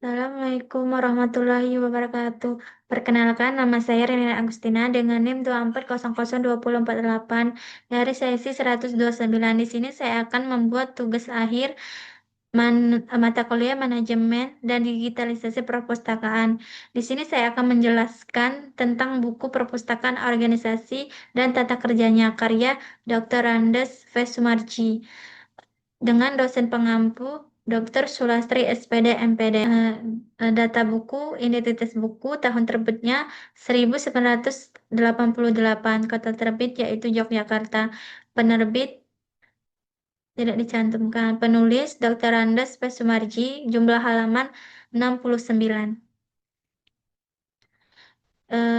Assalamualaikum warahmatullahi wabarakatuh. Perkenalkan, nama saya Rina Agustina dengan NIM 2400248 dari sesi 129. Di sini saya akan membuat tugas akhir mata kuliah manajemen dan digitalisasi perpustakaan. Di sini saya akan menjelaskan tentang buku perpustakaan organisasi dan tata kerjanya karya Dr. Andes V. Sumarji dengan dosen pengampu Dr. Sulastri SPD MPD. Data buku, identitas buku, tahun terbitnya 1988, kota terbit yaitu Yogyakarta. Penerbit tidak dicantumkan. Penulis Dr. Andes P. Sumarji, jumlah halaman 69.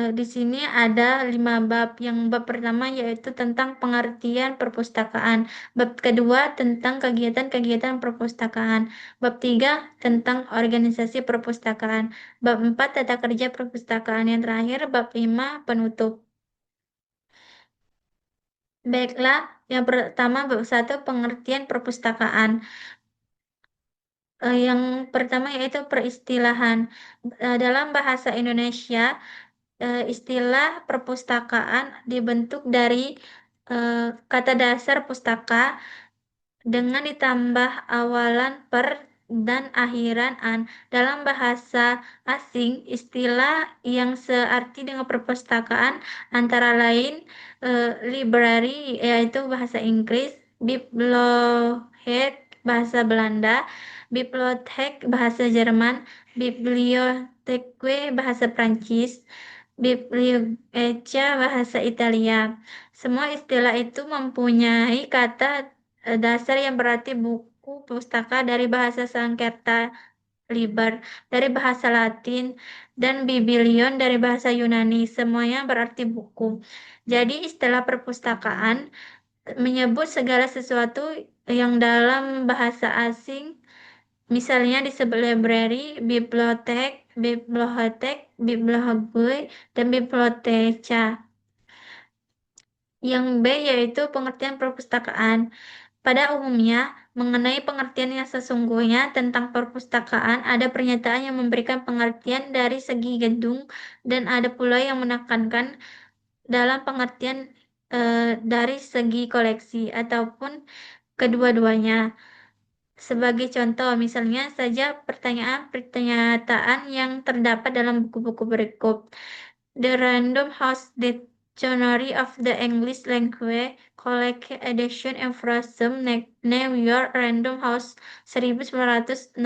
Di sini ada 5 bab. Yang bab pertama yaitu tentang pengertian perpustakaan. Bab kedua tentang kegiatan-kegiatan perpustakaan. Bab tiga tentang organisasi perpustakaan. Bab empat tata kerja perpustakaan. Yang terakhir bab lima penutup. Baiklah, yang pertama bab satu pengertian perpustakaan. Yang pertama yaitu peristilahan. Dalam bahasa Indonesia, istilah perpustakaan dibentuk dari kata dasar pustaka dengan ditambah awalan per dan akhiran an. Dalam bahasa asing, istilah yang searti dengan perpustakaan antara lain library yaitu bahasa Inggris, bibliothek bahasa Belanda, bibliothek bahasa Jerman, bibliothèque bahasa Prancis, biblioteca bahasa Italia. Semua istilah itu mempunyai kata dasar yang berarti buku pustaka dari bahasa Sanskerta, liber dari bahasa Latin, dan bibilion dari bahasa Yunani. Semuanya berarti buku. Jadi istilah perpustakaan menyebut segala sesuatu yang dalam bahasa asing, misalnya disebut library, bibliotek, bibliothèque, dan biblioteca. Yang B yaitu pengertian perpustakaan. Pada umumnya, mengenai pengertian yang sesungguhnya tentang perpustakaan, ada pernyataan yang memberikan pengertian dari segi gedung dan ada pula yang menekankan dalam pengertian dari segi koleksi ataupun kedua-duanya. Sebagai contoh, misalnya saja pernyataan yang terdapat dalam buku-buku berikut. The Random House Dictionary of the English Language Collected Edition Efrasem New York Random House 1968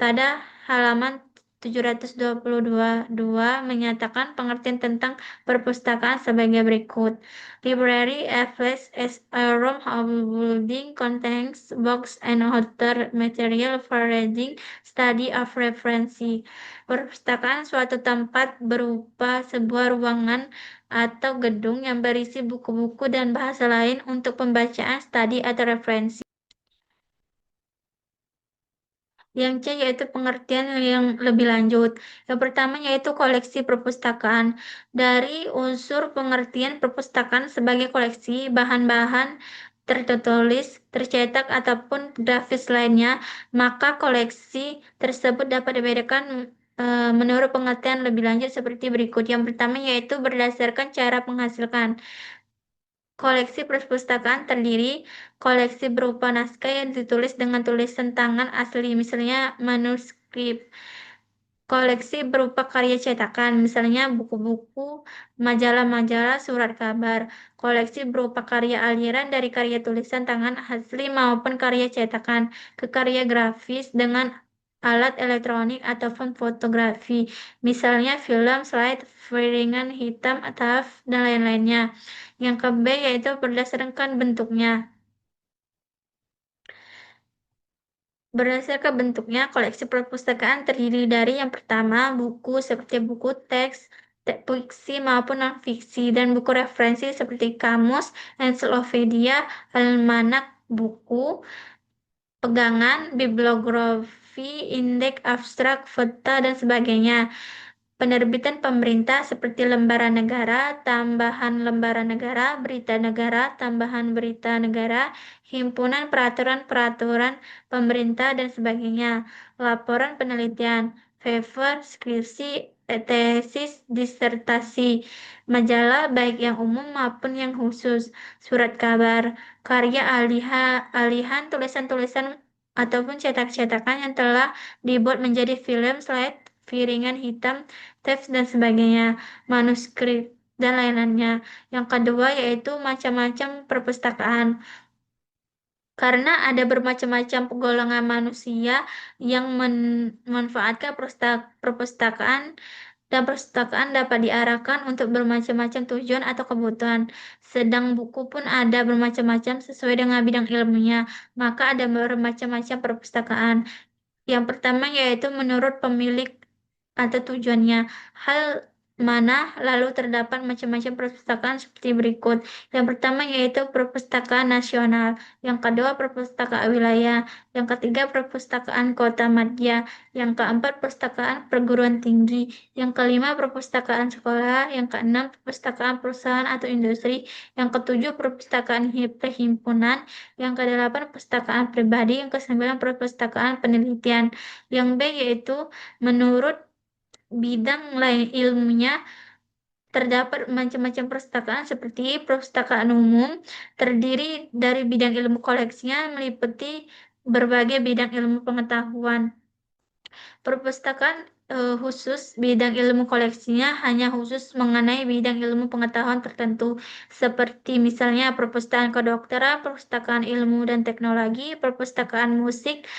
pada halaman 722 menyatakan pengertian tentang perpustakaan sebagai berikut. Library, a place as a room of building contains books and other material for reading, study of reference. Perpustakaan suatu tempat berupa sebuah ruangan atau gedung yang berisi buku-buku dan bahasa lain untuk pembacaan, studi atau referensi. Yang C yaitu pengertian yang lebih lanjut. Yang pertama yaitu koleksi perpustakaan. Dari unsur pengertian perpustakaan sebagai koleksi bahan-bahan tertulis, tercetak ataupun grafis lainnya, maka koleksi tersebut dapat dibedakan menurut pengertian lebih lanjut seperti berikut. Yang pertama yaitu berdasarkan cara menghasilkan. Koleksi perpustakaan terdiri koleksi berupa naskah yang ditulis dengan tulisan tangan asli, misalnya manuskrip. Koleksi berupa karya cetakan, misalnya buku-buku, majalah-majalah, surat kabar. Koleksi berupa karya aliran dari karya tulisan tangan asli maupun karya cetakan ke karya grafis dengan alat elektronik ataupun fotografi, misalnya film, slide, piringan hitam, TAF, dan lain-lainnya. Yang ke B yaitu berdasarkan bentuknya. Berdasarkan bentuknya, koleksi perpustakaan terdiri dari yang pertama, buku seperti buku teks, fiksi maupun non-fiksi, dan buku referensi seperti kamus, ensiklopedia, almanak, buku, pegangan, bibliografi, indeks, abstrak, peta, dan sebagainya. penerbitan pemerintah seperti lembaran negara, tambahan lembaran negara, berita negara, tambahan berita negara, himpunan peraturan-peraturan pemerintah, dan sebagainya. Laporan penelitian, paper, skripsi, tesis, disertasi, majalah baik yang umum maupun yang khusus, surat kabar, karya alihan, tulisan-tulisan ataupun cetak-cetakan yang telah dibuat menjadi film, slide, piringan hitam, teks dan sebagainya, manuskrip dan lain-lainnya. Yang kedua yaitu macam-macam perpustakaan. Karena ada bermacam-macam golongan manusia yang memanfaatkan perpustakaan, dan perpustakaan dapat diarahkan untuk bermacam-macam tujuan atau kebutuhan. Sedang buku pun ada bermacam-macam sesuai dengan bidang ilmunya. Maka ada bermacam-macam perpustakaan. Yang pertama yaitu menurut pemilik atau tujuannya. Hal mana lalu terdapat macam-macam perpustakaan seperti berikut. Yang pertama yaitu perpustakaan nasional. Yang kedua perpustakaan wilayah. Yang ketiga perpustakaan kota madya. Yang keempat perpustakaan perguruan tinggi. Yang kelima perpustakaan sekolah. Yang keenam perpustakaan perusahaan atau industri. Yang ketujuh perpustakaan perhimpunan. Yang kedelapan perpustakaan pribadi. Yang kesembilan perpustakaan penelitian. Yang B yaitu menurut bidang lain ilmunya terdapat macam-macam perpustakaan seperti perpustakaan umum terdiri dari bidang ilmu koleksinya meliputi berbagai bidang ilmu pengetahuan. Perpustakaan khusus bidang ilmu koleksinya hanya khusus mengenai bidang ilmu pengetahuan tertentu seperti misalnya perpustakaan kedokteran, perpustakaan ilmu dan teknologi, perpustakaan musik,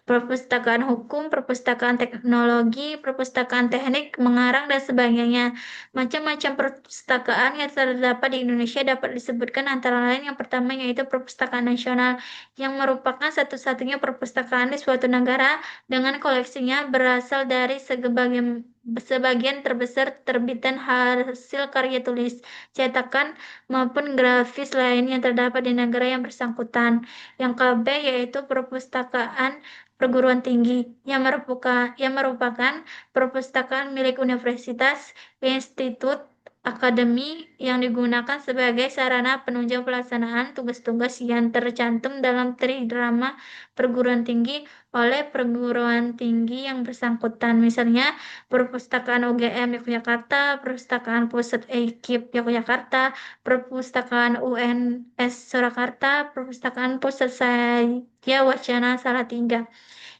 perpustakaan hukum, perpustakaan teknologi, perpustakaan teknik, mengarang, dan sebagainya. Macam-macam perpustakaan yang terdapat di Indonesia dapat disebutkan antara lain yang pertama yaitu perpustakaan nasional yang merupakan satu-satunya perpustakaan di suatu negara dengan koleksinya berasal dari sebagian terbesar terbitan hasil karya tulis, cetakan, maupun grafis lain yang terdapat di negara yang bersangkutan. Yang KB yaitu perpustakaan perguruan tinggi yang merupakan perpustakaan milik universitas, institut, akademi yang digunakan sebagai sarana penunjang pelaksanaan tugas-tugas yang tercantum dalam tridrama perguruan tinggi oleh perguruan tinggi yang bersangkutan. Misalnya, Perpustakaan UGM Yogyakarta, Perpustakaan Pusat EKIP Yogyakarta, Perpustakaan UNS Surakarta, Perpustakaan Pusat Satya Wacana Salatiga.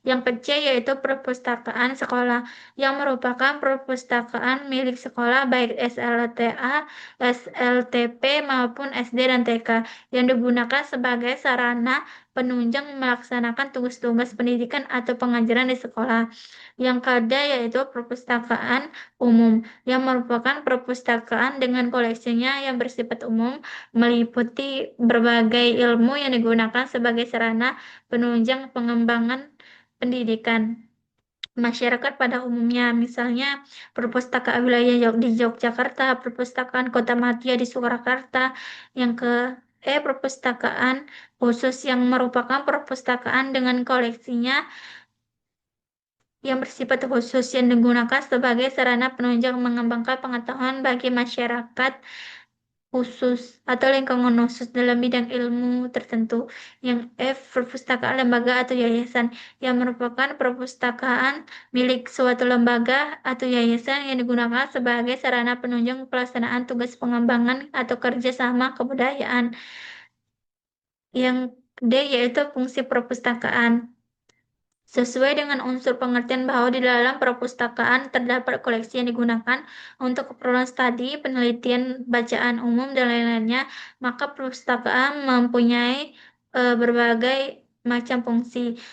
Yang kecil yaitu perpustakaan sekolah yang merupakan perpustakaan milik sekolah baik SLTA, SLTP maupun SD dan TK yang digunakan sebagai sarana penunjang melaksanakan tugas-tugas pendidikan atau pengajaran di sekolah. Yang kada yaitu perpustakaan umum yang merupakan perpustakaan dengan koleksinya yang bersifat umum meliputi berbagai ilmu yang digunakan sebagai sarana penunjang pengembangan pendidikan masyarakat pada umumnya, misalnya perpustakaan wilayah di Yogyakarta, perpustakaan Kota Madya di Surakarta, yang ke perpustakaan khusus yang merupakan perpustakaan dengan koleksinya yang bersifat khusus yang digunakan sebagai sarana penunjang mengembangkan pengetahuan bagi masyarakat khusus atau lingkungan khusus dalam bidang ilmu tertentu. Yang F, perpustakaan lembaga atau yayasan yang merupakan perpustakaan milik suatu lembaga atau yayasan yang digunakan sebagai sarana penunjang pelaksanaan tugas pengembangan atau kerjasama kebudayaan. Yang D yaitu fungsi perpustakaan. Sesuai dengan unsur pengertian bahwa di dalam perpustakaan terdapat koleksi yang digunakan untuk keperluan studi, penelitian, bacaan umum, dan lain-lainnya, maka perpustakaan mempunyai berbagai macam fungsi.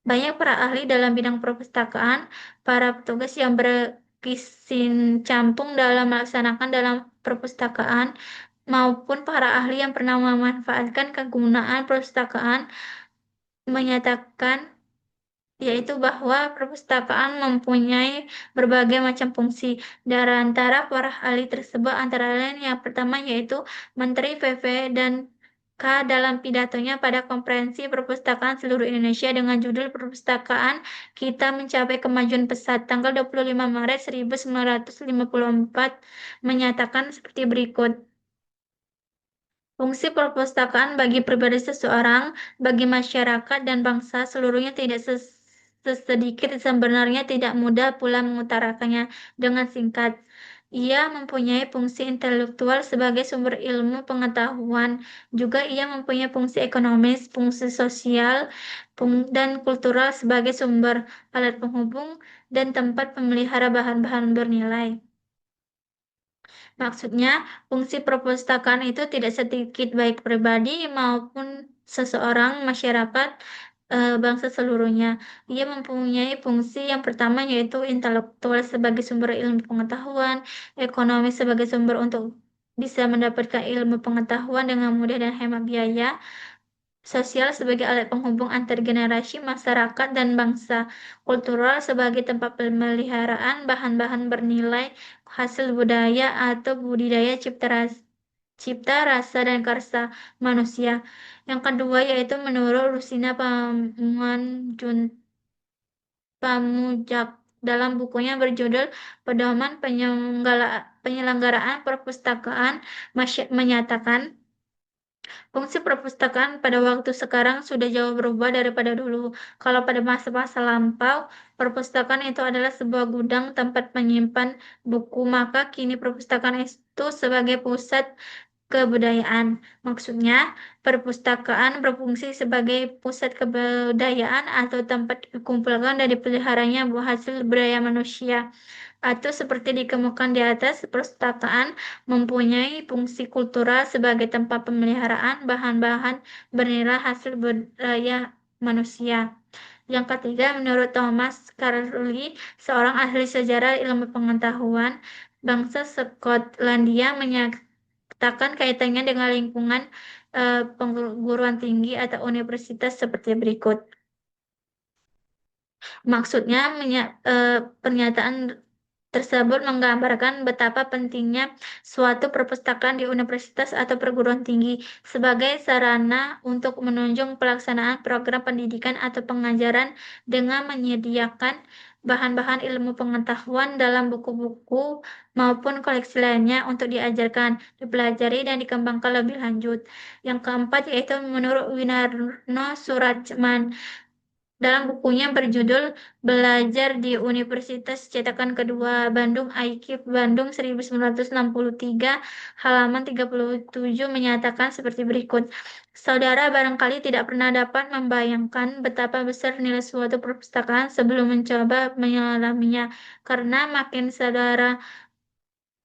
Banyak para ahli dalam bidang perpustakaan, para petugas yang berkecimpung dalam melaksanakan dalam perpustakaan, maupun para ahli yang pernah memanfaatkan kegunaan perpustakaan menyatakan yaitu bahwa perpustakaan mempunyai berbagai macam fungsi. Dari antara para ahli tersebut antara lain yang pertama yaitu Menteri PP dan dalam pidatonya pada Konferensi Perpustakaan Seluruh Indonesia dengan judul Perpustakaan Kita Mencapai Kemajuan Pesat tanggal 25 Maret 1954 menyatakan seperti berikut. Fungsi perpustakaan bagi pribadi seseorang, bagi masyarakat dan bangsa seluruhnya tidak sedikit sebenarnya tidak mudah pula mengutarakannya dengan singkat. Ia mempunyai fungsi intelektual sebagai sumber ilmu pengetahuan. Juga ia mempunyai fungsi ekonomis, fungsi sosial, dan kultural sebagai sumber alat penghubung dan tempat pemelihara bahan-bahan bernilai. Maksudnya, fungsi perpustakaan itu tidak sedikit baik pribadi maupun seseorang, masyarakat, bangsa seluruhnya. Ia mempunyai fungsi yang pertama yaitu intelektual sebagai sumber ilmu pengetahuan, ekonomi sebagai sumber untuk bisa mendapatkan ilmu pengetahuan dengan mudah dan hemat biaya, sosial sebagai alat penghubung antar generasi masyarakat dan bangsa, kultural sebagai tempat pemeliharaan bahan-bahan bernilai, hasil budaya atau budidaya cipta rasa dan karsa manusia. Yang kedua yaitu menurut Rusina Pamujak dalam bukunya berjudul Pedoman Penyelenggaraan Perpustakaan menyatakan fungsi perpustakaan pada waktu sekarang sudah jauh berubah daripada dulu. Kalau pada masa-masa lampau, perpustakaan itu adalah sebuah gudang tempat menyimpan buku, maka kini perpustakaan itu sebagai pusat kebudayaan. Maksudnya, perpustakaan berfungsi sebagai pusat kebudayaan atau tempat dikumpulkan dan dipeliharanya hasil budaya manusia. Atau seperti dikemukakan di atas, perpustakaan mempunyai fungsi kultural sebagai tempat pemeliharaan bahan-bahan bernilai hasil budaya manusia. Yang ketiga, menurut Thomas Carlyle, seorang ahli sejarah ilmu pengetahuan bangsa Skotlandia menyatakan kaitannya dengan lingkungan perguruan tinggi atau universitas seperti berikut. Maksudnya, pernyataan tersebut menggambarkan betapa pentingnya suatu perpustakaan di universitas atau perguruan tinggi sebagai sarana untuk menunjang pelaksanaan program pendidikan atau pengajaran dengan menyediakan bahan-bahan ilmu pengetahuan dalam buku-buku maupun koleksi lainnya untuk diajarkan, dipelajari, dan dikembangkan lebih lanjut. Yang keempat yaitu menurut Winarno Surajman dalam bukunya berjudul Belajar di Universitas Cetakan Kedua Bandung IKIP Bandung 1963 halaman 37 menyatakan seperti berikut. Saudara barangkali tidak pernah dapat membayangkan betapa besar nilai suatu perpustakaan sebelum mencoba menyelaminya, karena makin saudara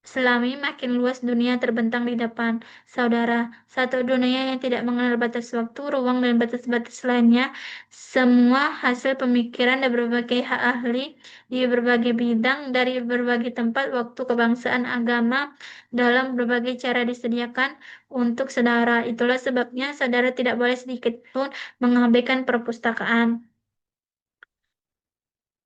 selami makin luas dunia terbentang di depan saudara. Satu dunia yang tidak mengenal batas waktu, ruang, dan batas-batas lainnya. Semua hasil pemikiran dan berbagai ahli di berbagai bidang dari berbagai tempat, waktu, kebangsaan, agama dalam berbagai cara disediakan untuk saudara. Itulah sebabnya saudara tidak boleh sedikit pun mengabaikan perpustakaan.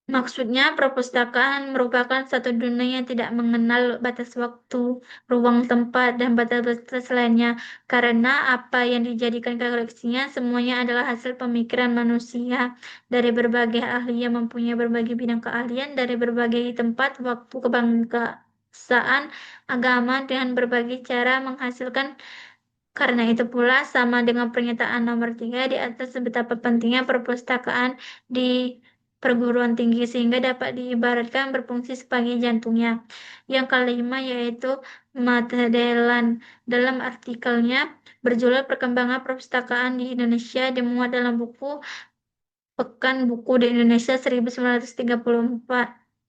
Maksudnya, perpustakaan merupakan satu dunia yang tidak mengenal batas waktu, ruang, tempat, dan batas-batas lainnya. Karena apa yang dijadikan koleksinya semuanya adalah hasil pemikiran manusia dari berbagai ahli yang mempunyai berbagai bidang keahlian dari berbagai tempat, waktu, kebangsaan, agama, dengan berbagai cara menghasilkan. Karena itu pula, sama dengan pernyataan nomor 3 di atas betapa pentingnya perpustakaan di perguruan tinggi sehingga dapat diibaratkan berfungsi sebagai jantungnya. Yang kelima yaitu Matelan dalam artikelnya berjudul Perkembangan Perpustakaan di Indonesia dimuat dalam buku Pekan Buku di Indonesia 1934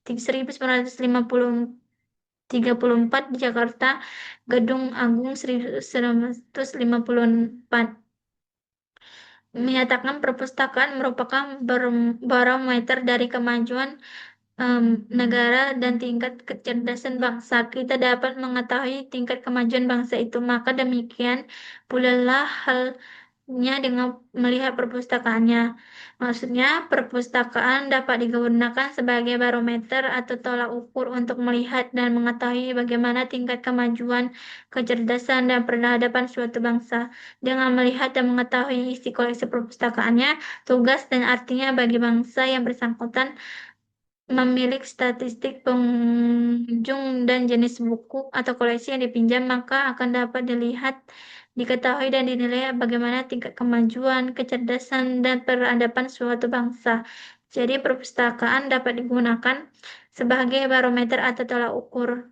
1954 di Jakarta, Gedung Agung 1954 menyatakan perpustakaan merupakan barometer dari kemajuan negara dan tingkat kecerdasan bangsa. Kita dapat mengetahui tingkat kemajuan bangsa itu, maka demikian pula lah hal dengan melihat perpustakaannya. Maksudnya, perpustakaan dapat digunakan sebagai barometer atau tolak ukur untuk melihat dan mengetahui bagaimana tingkat kemajuan, kecerdasan, dan peradaban suatu bangsa. Dengan melihat dan mengetahui isi koleksi perpustakaannya, tugas dan artinya bagi bangsa yang bersangkutan memiliki statistik pengunjung dan jenis buku atau koleksi yang dipinjam, maka akan dapat dilihat, diketahui, dan dinilai bagaimana tingkat kemajuan, kecerdasan, dan peradaban suatu bangsa. Jadi, perpustakaan dapat digunakan sebagai barometer atau tolak ukur.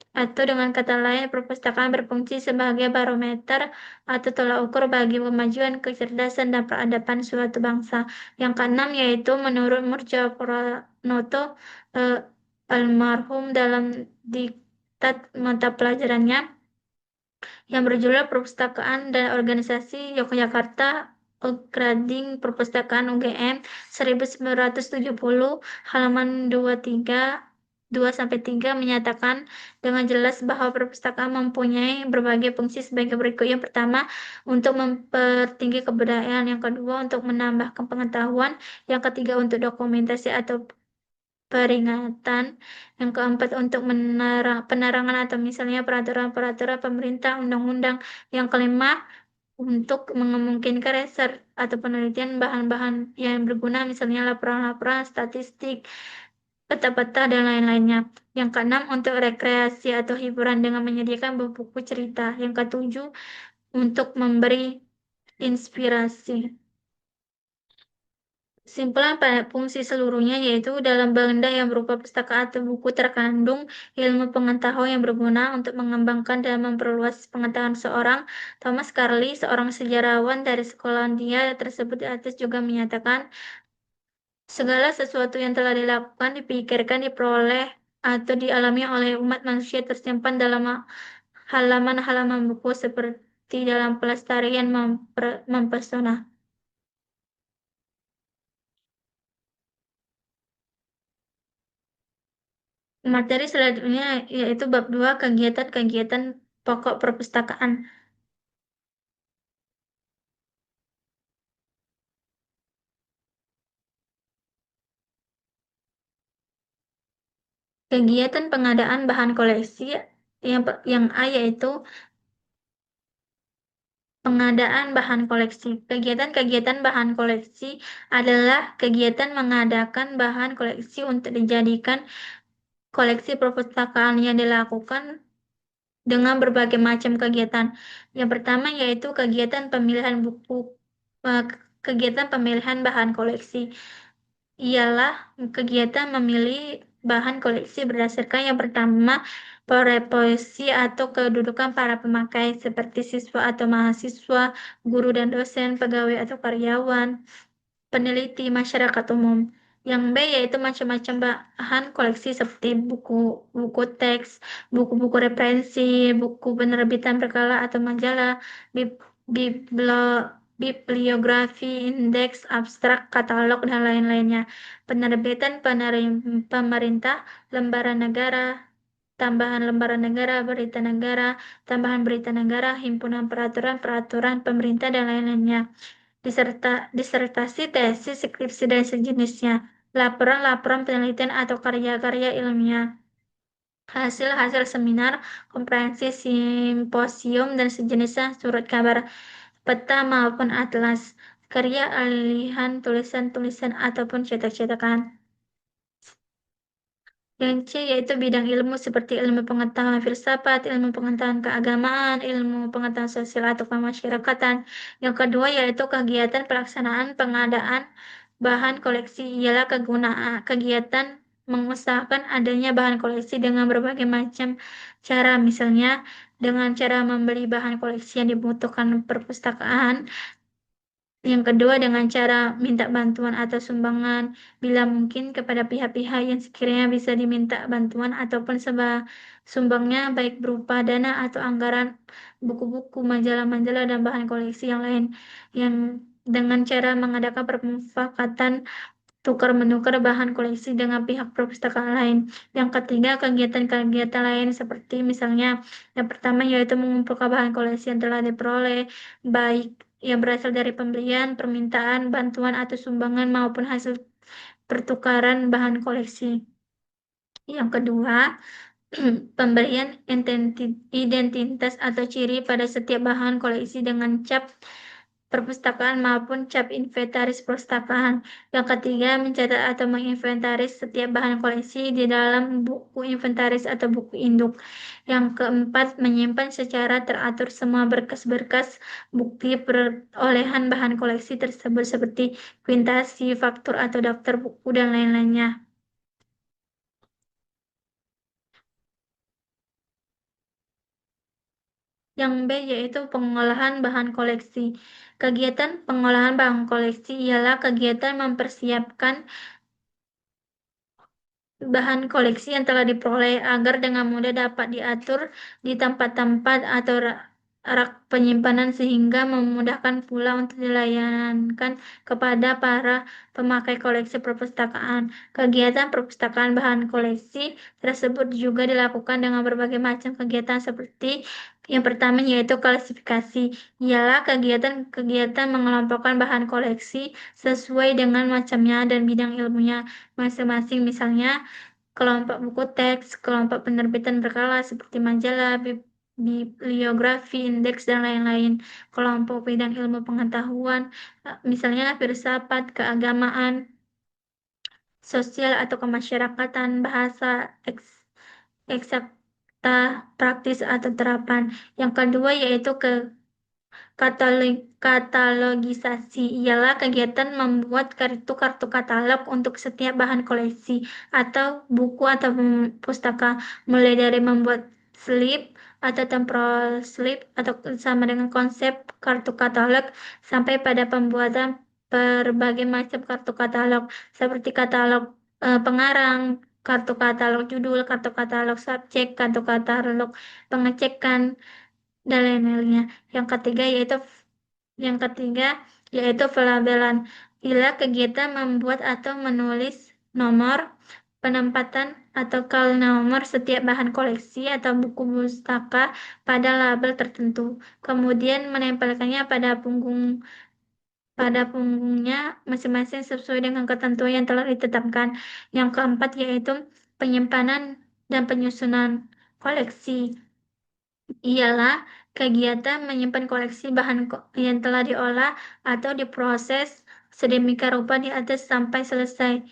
Atau dengan kata lain, perpustakaan berfungsi sebagai barometer atau tolak ukur bagi kemajuan, kecerdasan, dan peradaban suatu bangsa. Yang keenam yaitu menurut Murja Pranoto eh, almarhum dalam diktat mata pelajarannya yang berjudul Perpustakaan dan Organisasi Yogyakarta Grading Perpustakaan UGM 1970 halaman 2-3 menyatakan dengan jelas bahwa perpustakaan mempunyai berbagai fungsi sebagai berikut. Yang pertama, untuk mempertinggi kebudayaan. Yang kedua, untuk menambahkan pengetahuan. Yang ketiga, untuk dokumentasi atau peringatan. Yang keempat, untuk penerangan atau misalnya peraturan-peraturan pemerintah, undang-undang. Yang kelima, untuk memungkinkan riset atau penelitian bahan-bahan yang berguna, misalnya laporan-laporan, statistik, peta-peta, dan lain-lainnya. Yang keenam, untuk rekreasi atau hiburan dengan menyediakan buku-buku cerita. Yang ketujuh, untuk memberi inspirasi. Simpulan pada fungsi seluruhnya yaitu dalam benda yang berupa pustaka atau buku terkandung ilmu pengetahuan yang berguna untuk mengembangkan dan memperluas pengetahuan seorang. Thomas Carlyle, seorang sejarawan dari Skotlandia tersebut di atas juga menyatakan, segala sesuatu yang telah dilakukan, dipikirkan, diperoleh, atau dialami oleh umat manusia tersimpan dalam halaman-halaman buku seperti dalam pelestarian mempesona. Materi selanjutnya yaitu bab 2 kegiatan-kegiatan pokok perpustakaan. Kegiatan pengadaan bahan koleksi yang A yaitu pengadaan bahan koleksi. Kegiatan-kegiatan bahan koleksi adalah kegiatan mengadakan bahan koleksi untuk dijadikan koleksi perpustakaan yang dilakukan dengan berbagai macam kegiatan. Yang pertama yaitu kegiatan pemilihan buku, eh, kegiatan pemilihan bahan koleksi. Ialah kegiatan memilih bahan koleksi berdasarkan yang pertama preferensi atau kedudukan para pemakai seperti siswa atau mahasiswa, guru dan dosen, pegawai atau karyawan, peneliti, masyarakat umum. Yang B yaitu macam-macam bahan koleksi seperti buku teks, buku-buku referensi, buku penerbitan berkala atau majalah, bib- biblo- bibliografi, indeks, abstrak, katalog, dan lain-lainnya. Penerbitan pemerintah, lembaran negara, tambahan lembaran negara, berita negara, tambahan berita negara, himpunan peraturan-peraturan pemerintah, dan lain-lainnya. Disertasi, tesis, skripsi, dan sejenisnya, laporan-laporan penelitian atau karya-karya ilmiah, hasil-hasil seminar, konferensi, simposium, dan sejenisnya, surat kabar, peta maupun atlas, karya alihan, tulisan-tulisan, ataupun cetak-cetakan. Yang C yaitu bidang ilmu seperti ilmu pengetahuan filsafat, ilmu pengetahuan keagamaan, ilmu pengetahuan sosial atau kemasyarakatan. Yang kedua yaitu kegiatan pelaksanaan pengadaan bahan koleksi, ialah kegiatan mengusahakan adanya bahan koleksi dengan berbagai macam cara, misalnya dengan cara membeli bahan koleksi yang dibutuhkan perpustakaan. Yang kedua, dengan cara minta bantuan atau sumbangan bila mungkin kepada pihak-pihak yang sekiranya bisa diminta bantuan ataupun sumbangnya baik berupa dana atau anggaran, buku-buku, majalah-majalah, dan bahan koleksi yang lain, yang dengan cara mengadakan permufakatan tukar-menukar bahan koleksi dengan pihak perpustakaan lain. Yang ketiga, kegiatan-kegiatan lain seperti misalnya yang pertama yaitu mengumpulkan bahan koleksi yang telah diperoleh baik yang berasal dari pembelian, permintaan, bantuan atau sumbangan maupun hasil pertukaran bahan koleksi. Yang kedua, pemberian identitas atau ciri pada setiap bahan koleksi dengan cap perpustakaan maupun cap inventaris perpustakaan. Yang ketiga, mencatat atau menginventaris setiap bahan koleksi di dalam buku inventaris atau buku induk. Yang keempat, menyimpan secara teratur semua berkas-berkas bukti perolehan bahan koleksi tersebut seperti kuitasi, faktur atau daftar buku dan lain-lainnya. Yang B yaitu pengolahan bahan koleksi. Kegiatan pengolahan bahan koleksi ialah kegiatan mempersiapkan bahan koleksi yang telah diperoleh agar dengan mudah dapat diatur di tempat-tempat atau rak penyimpanan sehingga memudahkan pula untuk dilayankan kepada para pemakai koleksi perpustakaan. Kegiatan perpustakaan bahan koleksi tersebut juga dilakukan dengan berbagai macam kegiatan seperti yang pertama yaitu klasifikasi, ialah kegiatan-kegiatan mengelompokkan bahan koleksi sesuai dengan macamnya dan bidang ilmunya masing-masing. Misalnya, kelompok buku teks, kelompok penerbitan berkala seperti majalah, bibliografi, indeks, dan lain-lain. Kelompok bidang ilmu pengetahuan, misalnya filsafat, keagamaan, sosial atau kemasyarakatan, bahasa, eksakta, praktis atau terapan. Yang kedua yaitu katalogisasi ialah kegiatan membuat kartu-kartu katalog untuk setiap bahan koleksi atau buku atau pustaka, mulai dari membuat slip atau temporal slip atau sama dengan konsep kartu katalog sampai pada pembuatan berbagai macam kartu katalog seperti katalog pengarang, kartu katalog judul, kartu katalog subjek, kartu katalog pengecekan, dan lain-lainnya. Yang ketiga yaitu pelabelan. Ialah kegiatan membuat atau menulis nomor penempatan atau kal nomor setiap bahan koleksi atau buku pustaka pada label tertentu. Kemudian menempelkannya pada punggungnya masing-masing sesuai dengan ketentuan yang telah ditetapkan. Yang keempat yaitu penyimpanan dan penyusunan koleksi. Ialah kegiatan menyimpan koleksi bahan yang telah diolah atau diproses sedemikian rupa di atas sampai selesai.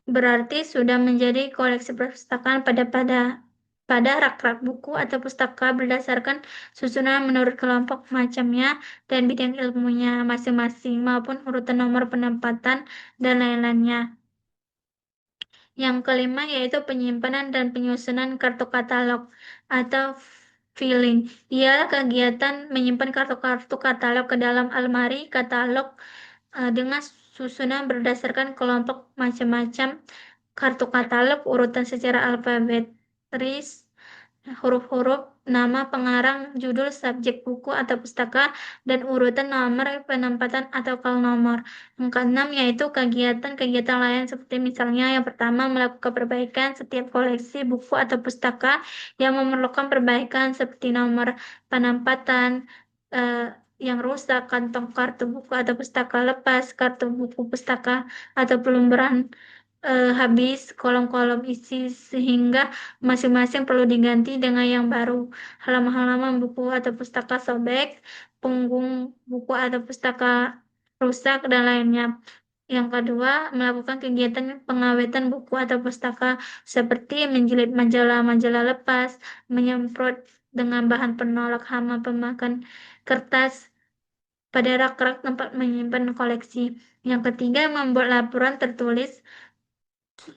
Berarti sudah menjadi koleksi perpustakaan pada rak-rak buku atau pustaka berdasarkan susunan menurut kelompok macamnya dan bidang ilmunya masing-masing maupun urutan nomor penempatan dan lain-lainnya. Yang kelima yaitu penyimpanan dan penyusunan kartu katalog atau filing. Ialah kegiatan menyimpan kartu-kartu katalog ke dalam almari katalog dengan susunan berdasarkan kelompok macam-macam kartu katalog urutan secara alfabetis, huruf-huruf, nama pengarang, judul, subjek buku atau pustaka, dan urutan nomor penempatan atau kal nomor. Yang keenam yaitu kegiatan-kegiatan lain seperti misalnya yang pertama melakukan perbaikan setiap koleksi buku atau pustaka yang memerlukan perbaikan seperti nomor penempatan yang rusak, kantong kartu buku atau pustaka lepas, kartu buku pustaka atau pelumburan habis, kolom-kolom isi sehingga masing-masing perlu diganti dengan yang baru. Halaman-halaman buku atau pustaka sobek, punggung buku atau pustaka rusak, dan lainnya. Yang kedua, melakukan kegiatan pengawetan buku atau pustaka seperti menjilid majalah-majalah lepas, menyemprot dengan bahan penolak hama pemakan kertas pada rak-rak tempat menyimpan koleksi. Yang ketiga, membuat laporan tertulis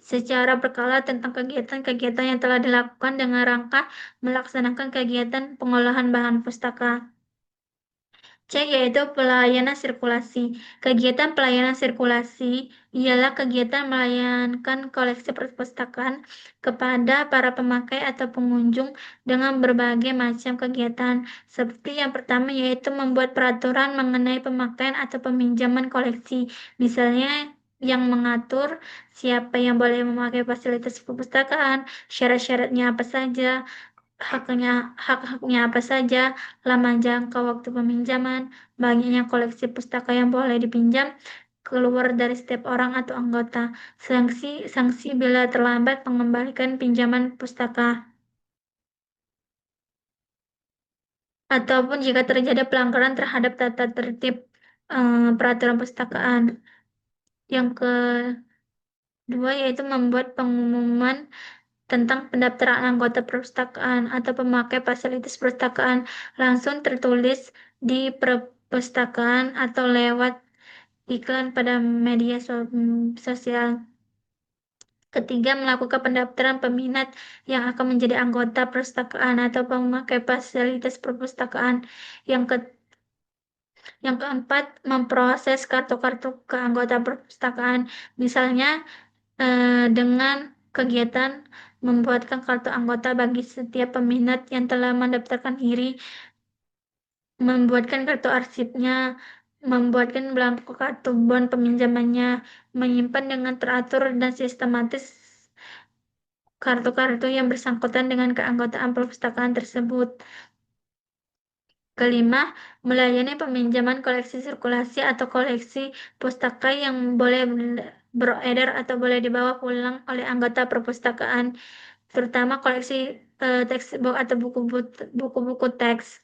secara berkala tentang kegiatan-kegiatan yang telah dilakukan dengan rangka melaksanakan kegiatan pengolahan bahan pustaka. C yaitu pelayanan sirkulasi. Kegiatan pelayanan sirkulasi ialah kegiatan melayangkan koleksi perpustakaan kepada para pemakai atau pengunjung dengan berbagai macam kegiatan. Seperti yang pertama yaitu membuat peraturan mengenai pemakaian atau peminjaman koleksi. Misalnya yang mengatur siapa yang boleh memakai fasilitas perpustakaan, syarat-syaratnya apa saja, hak-haknya apa saja, lama jangka waktu peminjaman, banyaknya koleksi pustaka yang boleh dipinjam, keluar dari setiap orang atau anggota, sanksi bila terlambat mengembalikan pinjaman pustaka, ataupun jika terjadi pelanggaran terhadap tata tertib peraturan pustakaan. Yang kedua yaitu membuat pengumuman tentang pendaftaran anggota perpustakaan atau pemakai fasilitas perpustakaan langsung tertulis di perpustakaan atau lewat iklan pada media sosial. Ketiga, melakukan pendaftaran peminat yang akan menjadi anggota perpustakaan atau pemakai fasilitas perpustakaan. Yang ke yang keempat, memproses kartu-kartu keanggotaan perpustakaan, misalnya dengan kegiatan membuatkan kartu anggota bagi setiap peminat yang telah mendaftarkan diri, membuatkan kartu arsipnya, membuatkan belangko kartu bon peminjamannya, menyimpan dengan teratur dan sistematis kartu-kartu yang bersangkutan dengan keanggotaan perpustakaan tersebut. Kelima, melayani peminjaman koleksi sirkulasi atau koleksi pustaka yang boleh beredar atau boleh dibawa pulang oleh anggota perpustakaan, terutama koleksi textbook atau buku-buku teks.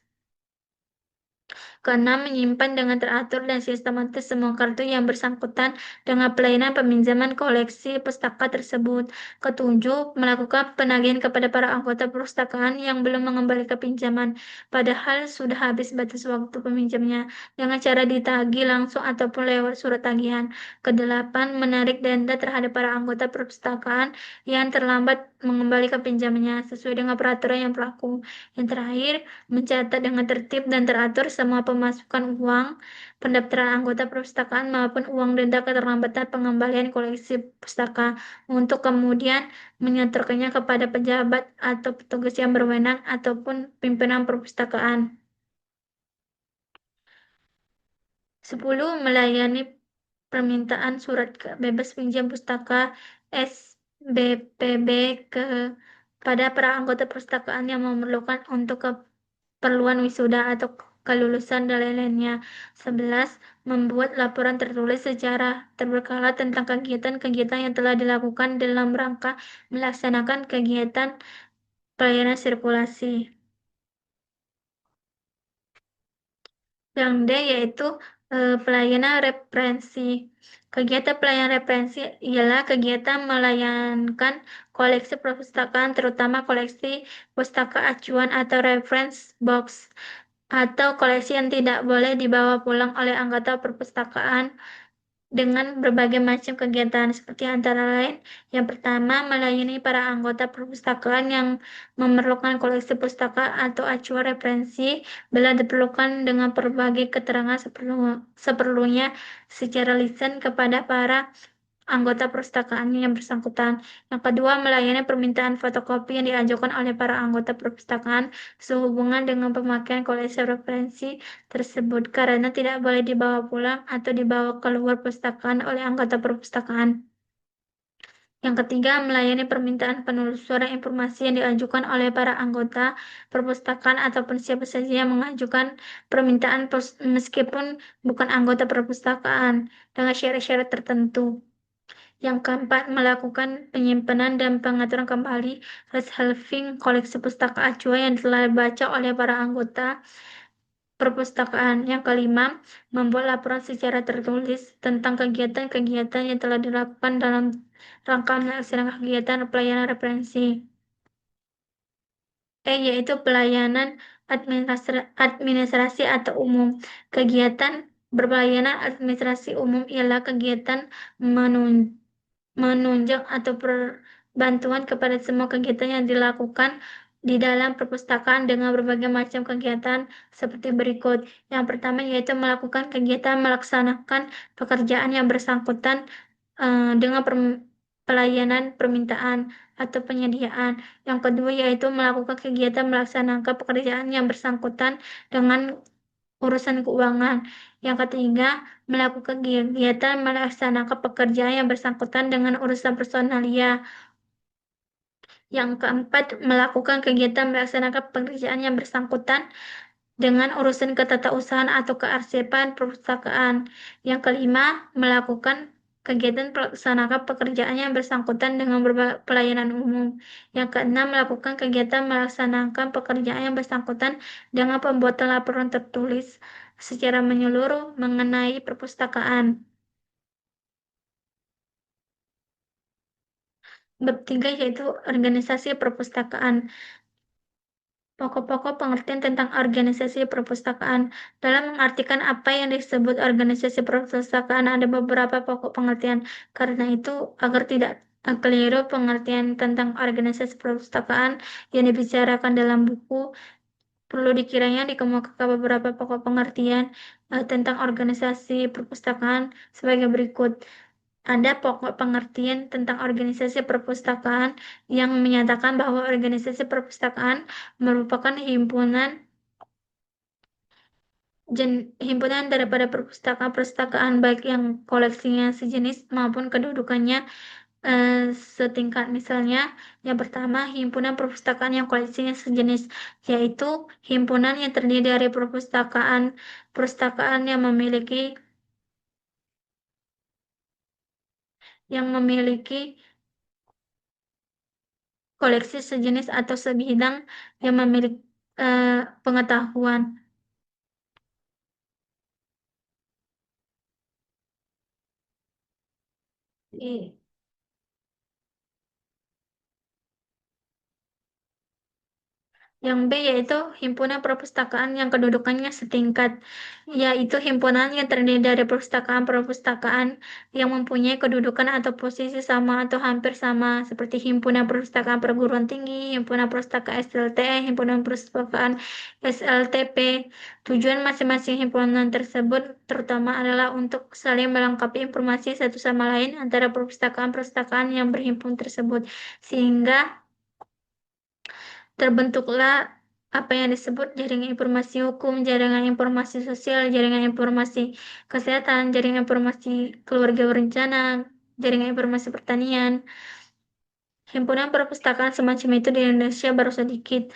Keenam, menyimpan dengan teratur dan sistematis semua kartu yang bersangkutan dengan pelayanan peminjaman koleksi pustaka tersebut. Ketujuh, melakukan penagihan kepada para anggota perpustakaan yang belum mengembalikan pinjaman, padahal sudah habis batas waktu peminjamnya, dengan cara ditagih langsung ataupun lewat surat tagihan. Kedelapan, menarik denda terhadap para anggota perpustakaan yang terlambat mengembalikan pinjamannya sesuai dengan peraturan yang berlaku. Yang terakhir, mencatat dengan tertib dan teratur semua pemasukan uang pendaftaran anggota perpustakaan maupun uang denda keterlambatan pengembalian koleksi pustaka untuk kemudian menyetorkannya kepada pejabat atau petugas yang berwenang ataupun pimpinan perpustakaan. 10. Melayani permintaan surat bebas pinjam pustaka SBPB kepada para anggota perpustakaan yang memerlukan untuk keperluan wisuda atau kelulusan dan lain-lainnya. 11. Membuat laporan tertulis secara terberkala tentang kegiatan-kegiatan yang telah dilakukan dalam rangka melaksanakan kegiatan pelayanan sirkulasi. Yang D yaitu pelayanan referensi. Kegiatan pelayanan referensi ialah kegiatan melayangkan koleksi perpustakaan, terutama koleksi pustaka acuan atau reference box, atau koleksi yang tidak boleh dibawa pulang oleh anggota perpustakaan dengan berbagai macam kegiatan seperti antara lain yang pertama, melayani para anggota perpustakaan yang memerlukan koleksi pustaka atau acuan referensi bila diperlukan dengan berbagai keterangan seperlunya secara lisan kepada para anggota perpustakaan yang bersangkutan. Yang kedua, melayani permintaan fotokopi yang diajukan oleh para anggota perpustakaan sehubungan dengan pemakaian koleksi referensi tersebut karena tidak boleh dibawa pulang atau dibawa keluar perpustakaan oleh anggota perpustakaan. Yang ketiga, melayani permintaan penelusuran informasi yang diajukan oleh para anggota perpustakaan ataupun siapa saja yang mengajukan permintaan meskipun bukan anggota perpustakaan dengan syarat-syarat tertentu. Yang keempat, melakukan penyimpanan dan pengaturan kembali reshelving koleksi pustaka acuan yang telah dibaca oleh para anggota perpustakaan. Yang kelima, membuat laporan secara tertulis tentang kegiatan-kegiatan yang telah dilakukan dalam rangka melaksanakan kegiatan pelayanan referensi. Yaitu pelayanan administrasi atau umum. Kegiatan berpelayanan administrasi umum ialah kegiatan menunjuk atau bantuan kepada semua kegiatan yang dilakukan di dalam perpustakaan dengan berbagai macam kegiatan seperti berikut. Yang pertama yaitu melakukan kegiatan melaksanakan pekerjaan yang bersangkutan dengan pelayanan permintaan atau penyediaan. Yang kedua yaitu melakukan kegiatan melaksanakan pekerjaan yang bersangkutan dengan urusan keuangan. Yang ketiga, melakukan kegiatan melaksanakan pekerjaan yang bersangkutan dengan urusan personalia. Yang keempat, melakukan kegiatan melaksanakan pekerjaan yang bersangkutan dengan urusan ketatausahaan atau kearsipan perpustakaan. Yang kelima, melakukan kegiatan melaksanakan pekerjaan yang bersangkutan dengan berbagai pelayanan umum. Yang keenam, melakukan kegiatan melaksanakan pekerjaan yang bersangkutan dengan pembuatan laporan tertulis secara menyeluruh mengenai perpustakaan. Bab 3 yaitu organisasi perpustakaan. Pokok-pokok pengertian tentang organisasi perpustakaan. Dalam mengartikan apa yang disebut organisasi perpustakaan, ada beberapa pokok pengertian. Karena itu, agar tidak keliru pengertian tentang organisasi perpustakaan yang dibicarakan dalam buku, perlu dikiranya dikemukakan beberapa pokok pengertian tentang organisasi perpustakaan sebagai berikut. Ada pokok pengertian tentang organisasi perpustakaan yang menyatakan bahwa organisasi perpustakaan merupakan himpunan daripada perpustakaan-perpustakaan baik yang koleksinya sejenis maupun kedudukannya setingkat. Misalnya, yang pertama, himpunan perpustakaan yang koleksinya sejenis, yaitu himpunan yang terdiri dari perpustakaan yang memiliki koleksi sejenis atau sebidang yang memiliki pengetahuan. I- Yang B yaitu himpunan perpustakaan yang kedudukannya setingkat, yaitu himpunan yang terdiri dari perpustakaan-perpustakaan yang mempunyai kedudukan atau posisi sama atau hampir sama, seperti himpunan perpustakaan perguruan tinggi, himpunan perpustakaan SLTE, himpunan perpustakaan SLTP. Tujuan masing-masing himpunan tersebut terutama adalah untuk saling melengkapi informasi satu sama lain antara perpustakaan-perpustakaan yang berhimpun tersebut, sehingga terbentuklah apa yang disebut jaringan informasi hukum, jaringan informasi sosial, jaringan informasi kesehatan, jaringan informasi keluarga berencana, jaringan informasi pertanian. Himpunan perpustakaan semacam itu di Indonesia baru sedikit.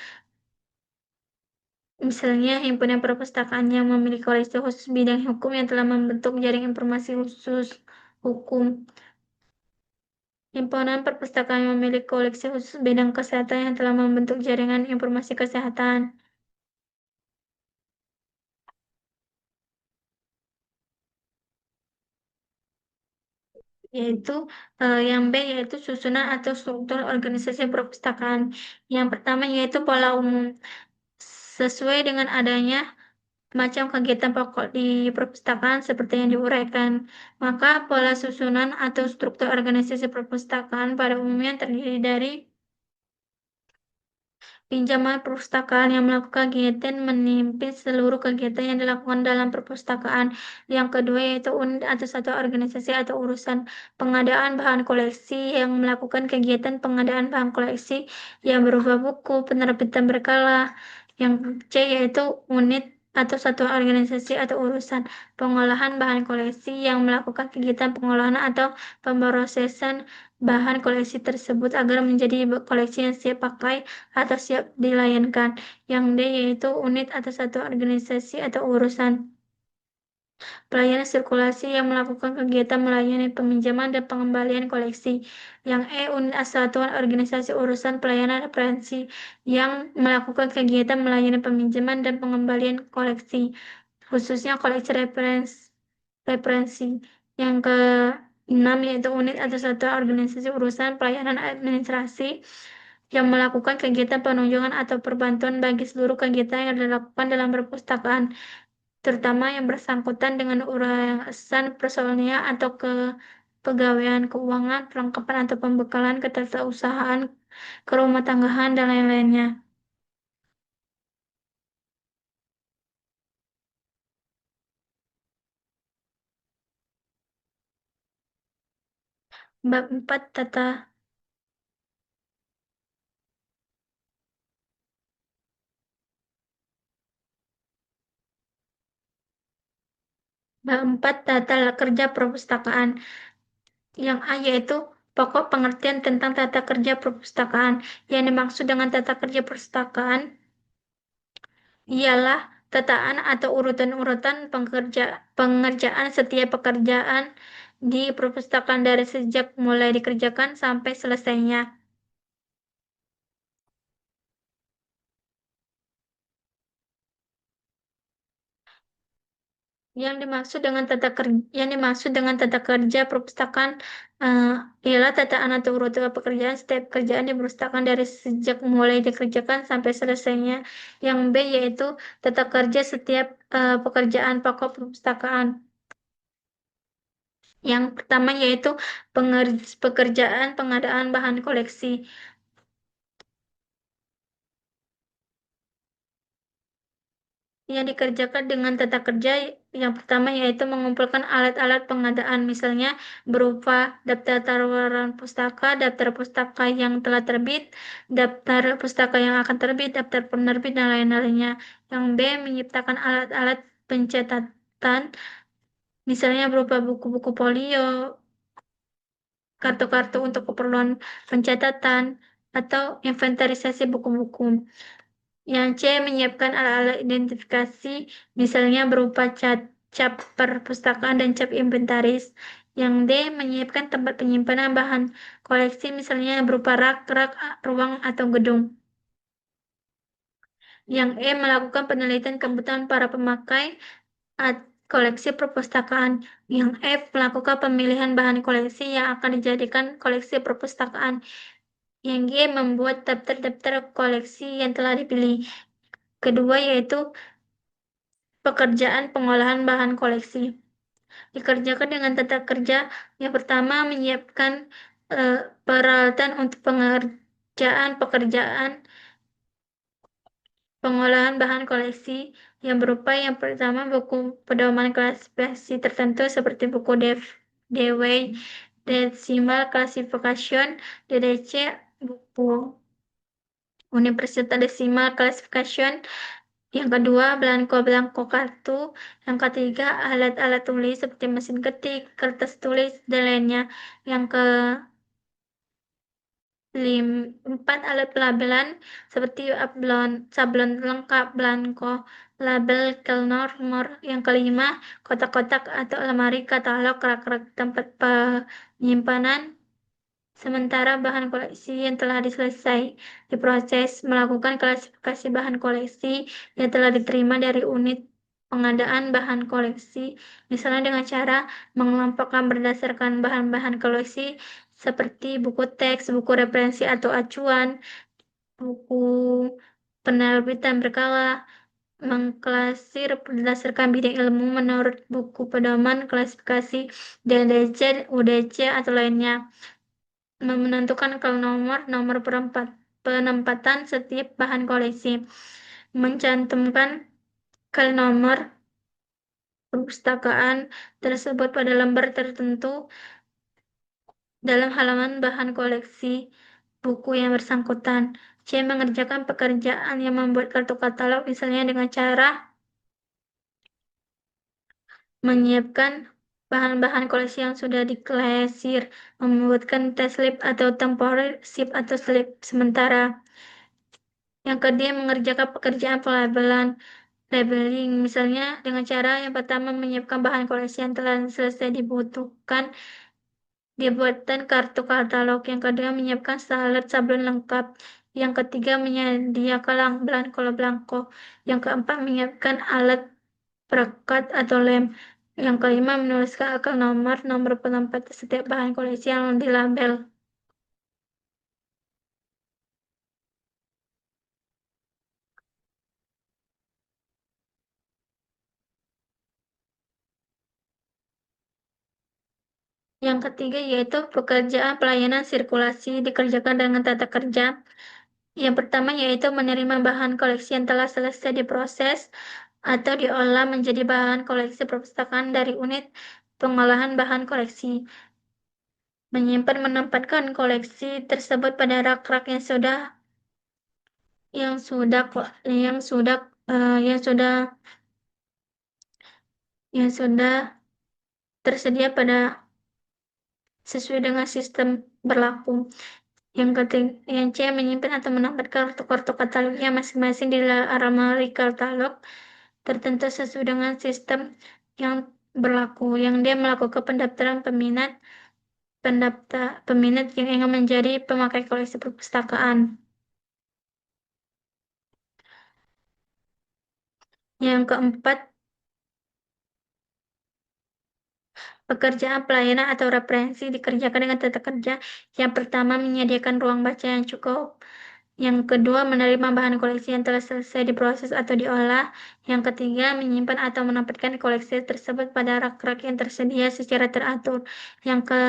Misalnya, himpunan perpustakaan yang memiliki koleksi khusus bidang hukum yang telah membentuk jaringan informasi khusus hukum. Himpunan perpustakaan yang memiliki koleksi khusus bidang kesehatan yang telah membentuk jaringan informasi kesehatan. Yaitu yang B yaitu susunan atau struktur organisasi perpustakaan. Yang pertama yaitu pola umum. Sesuai dengan adanya macam kegiatan pokok di perpustakaan seperti yang diuraikan, maka pola susunan atau struktur organisasi perpustakaan pada umumnya terdiri dari pinjaman perpustakaan yang melakukan kegiatan memimpin seluruh kegiatan yang dilakukan dalam perpustakaan. Yang kedua yaitu unit atau satu organisasi atau urusan pengadaan bahan koleksi yang melakukan kegiatan pengadaan bahan koleksi yang berupa buku, penerbitan berkala. Yang C yaitu unit atau satu organisasi atau urusan pengolahan bahan koleksi yang melakukan kegiatan pengolahan atau pemrosesan bahan koleksi tersebut agar menjadi koleksi yang siap pakai atau siap dilayangkan. Yang D yaitu unit atau satu organisasi atau urusan pelayanan sirkulasi yang melakukan kegiatan melayani peminjaman dan pengembalian koleksi. Yang E unit atau satuan organisasi urusan pelayanan referensi yang melakukan kegiatan melayani peminjaman dan pengembalian koleksi, khususnya koleksi referensi. Yang keenam yaitu unit atau satuan organisasi urusan pelayanan administrasi yang melakukan kegiatan penunjang atau perbantuan bagi seluruh kegiatan yang dilakukan dalam perpustakaan, terutama yang bersangkutan dengan urusan personilnya atau kepegawaian keuangan, perlengkapan atau pembekalan ketersausahaan, kerumah tanggahan, dan lain-lainnya. Bab 4 tata Bab 4 tata kerja perpustakaan. Yang A yaitu pokok pengertian tentang tata kerja perpustakaan. Yang dimaksud dengan tata kerja perpustakaan ialah tataan atau urutan-urutan pengerjaan setiap pekerjaan di perpustakaan dari sejak mulai dikerjakan sampai selesainya. Yang dimaksud dengan tata kerja perpustakaan eh, ialah tataan atau urutan pekerjaan setiap pekerjaan di perpustakaan dari sejak mulai dikerjakan sampai selesainya. Yang B yaitu tata kerja setiap pekerjaan pokok perpustakaan. Yang pertama yaitu pekerjaan pengadaan bahan koleksi. Yang dikerjakan dengan tata kerja yang pertama yaitu mengumpulkan alat-alat pengadaan, misalnya berupa daftar tawaran pustaka, daftar pustaka yang telah terbit, daftar pustaka yang akan terbit, daftar penerbit, dan lain-lainnya. Yang B, menciptakan alat-alat pencatatan, misalnya berupa buku-buku folio, kartu-kartu untuk keperluan pencatatan, atau inventarisasi buku-buku. Yang C, menyiapkan alat-alat identifikasi, misalnya berupa cap perpustakaan dan cap inventaris. Yang D, menyiapkan tempat penyimpanan bahan koleksi, misalnya berupa rak-rak, ruang, atau gedung. Yang E, melakukan penelitian kebutuhan para pemakai koleksi perpustakaan. Yang F, melakukan pemilihan bahan koleksi yang akan dijadikan koleksi perpustakaan. Yang G, membuat daftar-daftar koleksi yang telah dipilih. Kedua yaitu pekerjaan pengolahan bahan koleksi. Dikerjakan dengan tata kerja yang pertama menyiapkan eh, peralatan untuk pekerjaan pengolahan bahan koleksi yang berupa yang pertama buku pedoman klasifikasi tertentu seperti buku Dewey Decimal Classification DDC, buku Universal Decimal Classification. Yang kedua, belangko-belangko kartu. Yang ketiga, alat-alat tulis seperti mesin ketik, kertas tulis, dan lainnya. Yang keempat, alat pelabelan seperti sablon lengkap, belangko, label, kelnomor. Yang kelima, kotak-kotak atau lemari, katalog, rak-rak tempat penyimpanan. Sementara bahan koleksi yang telah diselesai diproses melakukan klasifikasi bahan koleksi yang telah diterima dari unit pengadaan bahan koleksi, misalnya dengan cara mengelompokkan berdasarkan bahan-bahan koleksi seperti buku teks, buku referensi atau acuan, buku penerbitan berkala, mengklasir berdasarkan bidang ilmu menurut buku pedoman klasifikasi DDC, UDC, atau lainnya, menentukan nomor penempatan setiap bahan koleksi, mencantumkan nomor perpustakaan tersebut pada lembar tertentu dalam halaman bahan koleksi buku yang bersangkutan. C. Mengerjakan pekerjaan yang membuat kartu katalog, misalnya dengan cara menyiapkan bahan-bahan koleksi yang sudah diklasir, membuatkan test slip atau temporary slip atau slip sementara. Yang kedua, mengerjakan pekerjaan labeling, misalnya dengan cara yang pertama menyiapkan bahan koleksi yang telah selesai dibutuhkan, dibuatkan kartu katalog. Yang kedua, menyiapkan standar sablon lengkap. Yang ketiga, menyediakan belangko. Yang keempat, menyiapkan alat perekat atau lem. Yang kelima, menuliskan akal nomor penempatan setiap bahan koleksi yang dilabel. Yang ketiga yaitu pekerjaan pelayanan sirkulasi dikerjakan dengan tata kerja. Yang pertama yaitu menerima bahan koleksi yang telah selesai diproses atau diolah menjadi bahan koleksi perpustakaan dari unit pengolahan bahan koleksi. Menyimpan menempatkan koleksi tersebut pada rak-rak yang sudah yang sudah eh, yang sudah yang sudah tersedia pada sesuai dengan sistem berlaku. Yang ketiga, yang C, menyimpan atau menambah kartu-kartu katalognya masing-masing di lemari katalog tertentu sesuai dengan sistem yang berlaku. Yang D, melakukan pendaftaran peminat yang ingin menjadi pemakai koleksi perpustakaan. Yang keempat, pekerjaan pelayanan atau referensi dikerjakan dengan tata kerja. Yang pertama, menyediakan ruang baca yang cukup. Yang kedua, menerima bahan koleksi yang telah selesai diproses atau diolah. Yang ketiga, menyimpan atau menempatkan koleksi tersebut pada rak-rak yang tersedia secara teratur. Yang ke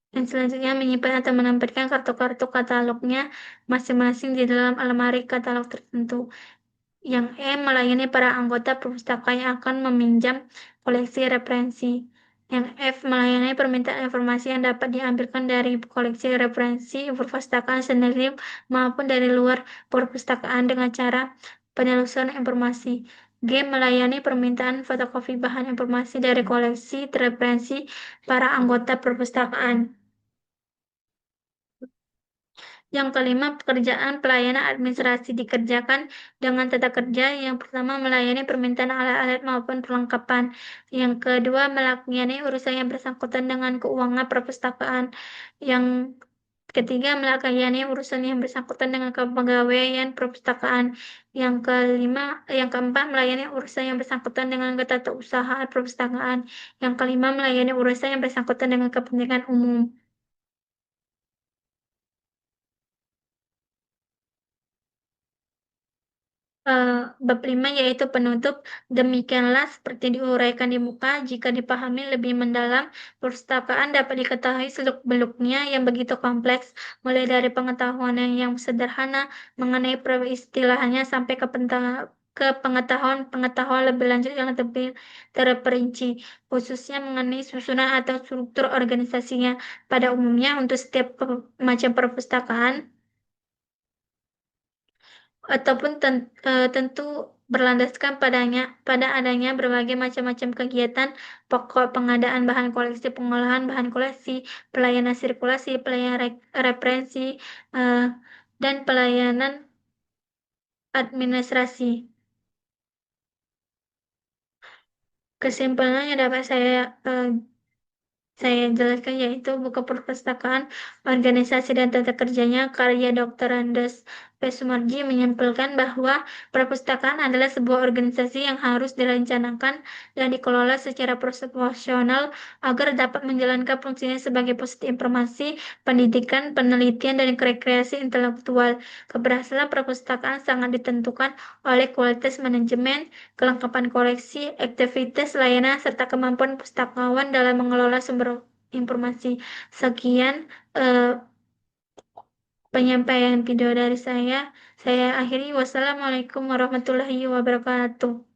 yang selanjutnya, menyimpan atau menempatkan kartu-kartu katalognya masing-masing di dalam almari katalog tertentu. Yang E, melayani para anggota perpustakaan yang akan meminjam koleksi referensi. Yang F, melayani permintaan informasi yang dapat diambilkan dari koleksi referensi perpustakaan sendiri maupun dari luar perpustakaan dengan cara penelusuran informasi. G, melayani permintaan fotokopi bahan informasi dari koleksi referensi para anggota perpustakaan. Yang kelima, pekerjaan pelayanan administrasi dikerjakan dengan tata kerja. Yang pertama, melayani permintaan alat-alat maupun perlengkapan. Yang kedua, melayani urusan yang bersangkutan dengan keuangan perpustakaan. Yang ketiga, melayani urusan yang bersangkutan dengan kepegawaian perpustakaan. Yang keempat, melayani urusan yang bersangkutan dengan ketatausahaan perpustakaan. Yang kelima, melayani urusan yang bersangkutan dengan kepentingan umum. eh, Bab 5 yaitu penutup. Demikianlah seperti diuraikan di muka, jika dipahami lebih mendalam, perpustakaan dapat diketahui seluk-beluknya yang begitu kompleks, mulai dari pengetahuan yang sederhana mengenai peristilahannya sampai ke pengetahuan lebih lanjut yang lebih terperinci, khususnya mengenai susunan atau struktur organisasinya. Pada umumnya, untuk setiap macam perpustakaan, ataupun tentu berlandaskan pada adanya berbagai macam-macam kegiatan pokok pengadaan bahan koleksi, pengolahan bahan koleksi, pelayanan sirkulasi, pelayanan referensi, eh, dan pelayanan administrasi. Kesimpulannya dapat saya jelaskan yaitu buku perpustakaan, organisasi dan tata kerjanya karya Dr. Andes P. Sumarji menyimpulkan bahwa perpustakaan adalah sebuah organisasi yang harus direncanakan dan dikelola secara profesional agar dapat menjalankan fungsinya sebagai pusat informasi, pendidikan, penelitian, dan rekreasi intelektual. Keberhasilan perpustakaan sangat ditentukan oleh kualitas manajemen, kelengkapan koleksi, aktivitas layanan, serta kemampuan pustakawan dalam mengelola sumber informasi. Sekian eh, penyampaian video dari saya. Saya akhiri. Wassalamualaikum warahmatullahi wabarakatuh.